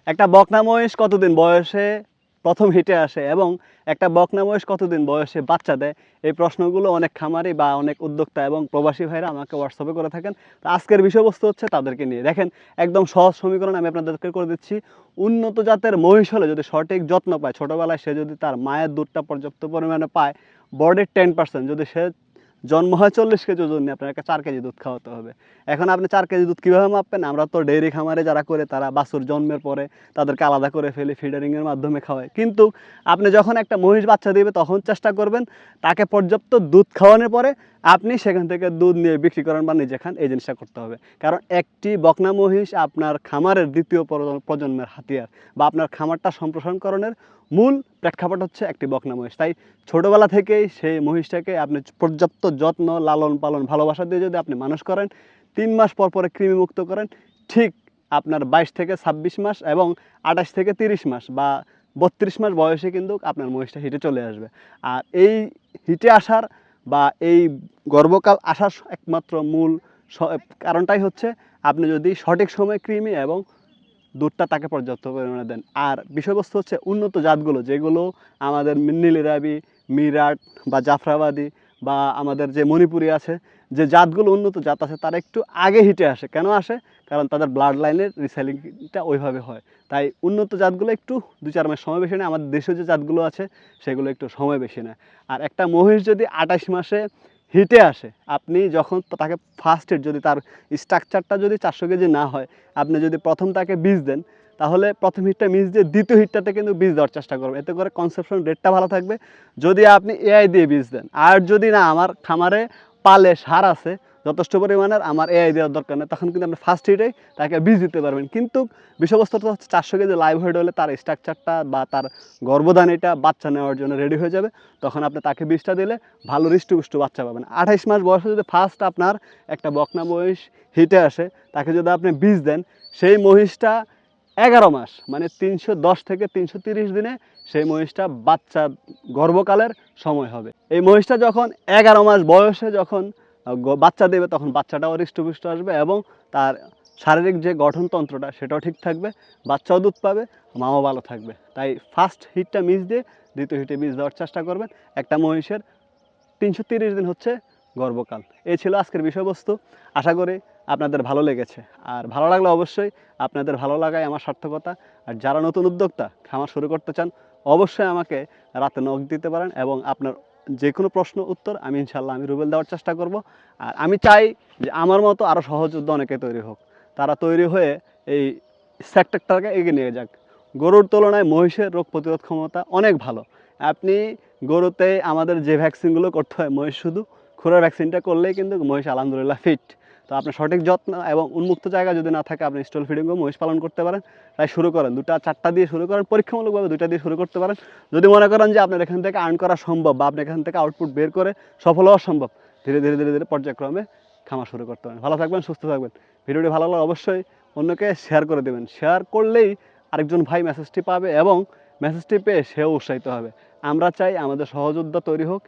একটা বকনা মহিষ কতদিন বয়সে প্রথম হিটে আসে এবং একটা বকনা মহিষ কতদিন বয়সে বাচ্চা দেয়, এই প্রশ্নগুলো অনেক খামারি বা অনেক উদ্যোক্তা এবং প্রবাসী ভাইরা আমাকে হোয়াটসঅ্যাপে করে থাকেন। তো আজকের বিষয়বস্তু হচ্ছে তাদেরকে নিয়ে। দেখেন, একদম সহজ সমীকরণ আমি আপনাদেরকে করে দিচ্ছি। উন্নত জাতের মহিষ হলে যদি সঠিক যত্ন পায়, ছোটোবেলায় সে যদি তার মায়ের দুধটা পর্যাপ্ত পরিমাণে পায়, বডির 10% যদি সে জন্ম হয় 40 কেজি ওজন নিয়ে, আপনাকে 4 কেজি দুধ খাওয়াতে হবে। এখন আপনি 4 কেজি দুধ কীভাবে মাপবেন? আমরা তো ডেইরি খামারে যারা করে তারা বাছুর জন্মের পরে তাদেরকে আলাদা করে ফেলি, ফিডারিংয়ের মাধ্যমে খাওয়ায়। কিন্তু আপনি যখন একটা মহিষ বাচ্চা দিবে তখন চেষ্টা করবেন তাকে পর্যাপ্ত দুধ খাওয়ানোর পরে আপনি সেখান থেকে দুধ নিয়ে বিক্রি করেন বা নিজে খান, এই জিনিসটা করতে হবে। কারণ একটি বকনা মহিষ আপনার খামারের দ্বিতীয় প্রজন্মের হাতিয়ার বা আপনার খামারটা সম্প্রসারণকরণের মূল প্রেক্ষাপট হচ্ছে একটি বকনা মহিষ। তাই ছোটোবেলা থেকেই সেই মহিষটাকে আপনি পর্যাপ্ত যত্ন, লালন পালন, ভালোবাসা দিয়ে যদি আপনি মানুষ করেন, 3 মাস পর পরে কৃমিমুক্ত করেন, ঠিক আপনার 22 থেকে 26 মাস এবং 28 থেকে 30 মাস বা 32 মাস বয়সে কিন্তু আপনার মহিষটা হিটে চলে আসবে। আর এই হিটে আসার বা এই গর্ভকাল আসার একমাত্র মূল কারণটাই হচ্ছে আপনি যদি সঠিক সময়ে কৃমি এবং দুধটা তাকে পর্যাপ্ত পরিমাণে দেন। আর বিষয়বস্তু হচ্ছে উন্নত জাতগুলো, যেগুলো আমাদের নীল রাবি, মিরাট বা জাফরাবাদী বা আমাদের যে মণিপুরি আছে, যে জাতগুলো উন্নত জাত আছে, তারা একটু আগে হিটে আসে। কেন আসে? কারণ তাদের ব্লাড লাইনের রিসাইলিংটা ওইভাবে হয়। তাই উন্নত জাতগুলো একটু 2-4 মাস সময় বেশি নেয়। আমাদের দেশীয় যে জাতগুলো আছে সেগুলো একটু সময় বেশি নেয়। আর একটা মহিষ যদি 28 মাসে হিটে আসে, আপনি যখন তাকে ফার্স্ট হিট, যদি তার স্ট্রাকচারটা যদি 400 কেজি না হয়, আপনি যদি প্রথম তাকে বীজ দেন, তাহলে প্রথম হিটটা মিস দিয়ে দ্বিতীয় হিটটাতে কিন্তু বীজ দেওয়ার চেষ্টা করবেন। এতে করে কনসেপশন রেটটা ভালো থাকবে যদি আপনি এআই দিয়ে বীজ দেন। আর যদি না, আমার খামারে পালে সার আছে যথেষ্ট পরিমাণের, আমার এআই দেওয়ার দরকার নেই, তখন কিন্তু আপনি ফার্স্ট হিটেই তাকে বীজ দিতে পারবেন। কিন্তু বিষয়বস্তুটা হচ্ছে 400 কেজি লাইভ ওয়েট হলে তার স্ট্রাকচারটা বা তার গর্ভধানীটা বাচ্চা নেওয়ার জন্য রেডি হয়ে যাবে, তখন আপনি তাকে বীজটা দিলে ভালো হৃষ্টপুষ্ট বাচ্চা পাবেন। 28 মাস বয়সে যদি ফার্স্ট আপনার একটা বকনা মহিষ হিটে আসে, তাকে যদি আপনি বীজ দেন, সেই মহিষটা 11 মাস মানে 310 থেকে 330 দিনে সেই মহিষটা বাচ্চা গর্ভকালের সময় হবে। এই মহিষটা যখন 11 মাস বয়সে যখন বাচ্চা দেবে, তখন বাচ্চাটাও হৃষ্টপুষ্ট আসবে এবং তার শারীরিক যে গঠনতন্ত্রটা সেটাও ঠিক থাকবে, বাচ্চাও দুধ পাবে, মাও ভালো থাকবে। তাই ফার্স্ট হিটটা মিস দিয়ে দ্বিতীয় হিটে বীজ দেওয়ার চেষ্টা করবেন। একটা মহিষের 330 দিন হচ্ছে গর্ভকাল। এই ছিল আজকের বিষয়বস্তু। আশা করি আপনাদের ভালো লেগেছে। আর ভালো লাগলে অবশ্যই আপনাদের ভালো লাগাই আমার সার্থকতা। আর যারা নতুন উদ্যোক্তা খামার শুরু করতে চান, অবশ্যই আমাকে রাতে নক দিতে পারেন এবং আপনার যে কোনো প্রশ্ন উত্তর আমি ইনশাল্লাহ রুবেল দেওয়ার চেষ্টা করব। আর আমি চাই যে আমার মতো আরও সহজ উদ্যোগ অনেকে তৈরি হোক, তারা তৈরি হয়ে এই সেক্টরটাকে এগিয়ে নিয়ে যাক। গরুর তুলনায় মহিষের রোগ প্রতিরোধ ক্ষমতা অনেক ভালো। আপনি গরুতে আমাদের যে ভ্যাকসিনগুলো করতে হয়, মহিষ শুধু খুরার ভ্যাকসিনটা করলেই কিন্তু মহিষ আলহামদুলিল্লাহ ফিট। তো আপনার সঠিক যত্ন এবং উন্মুক্ত জায়গা যদি না থাকে, আপনি স্টল ফিডিংও মহিষ পালন করতে পারেন। তাই শুরু করেন, 2-4টা দিয়ে শুরু করেন, পরীক্ষামূলকভাবে 2টা দিয়ে শুরু করতে পারেন। যদি মনে করেন যে আপনার এখান থেকে আর্ন করা সম্ভব বা আপনার এখান থেকে আউটপুট বের করে সফল হওয়া সম্ভব, ধীরে ধীরে ধীরে ধীরে পর্যায়ক্রমে খামার শুরু করতে পারেন। ভালো থাকবেন, সুস্থ থাকবেন। ভিডিওটি ভালো লাগলে অবশ্যই অন্যকে শেয়ার করে দেবেন। শেয়ার করলেই আরেকজন ভাই মেসেজটি পাবে এবং মেসেজটি পেয়ে সেও উৎসাহিত হবে। আমরা চাই আমাদের সহযোদ্ধা তৈরি হোক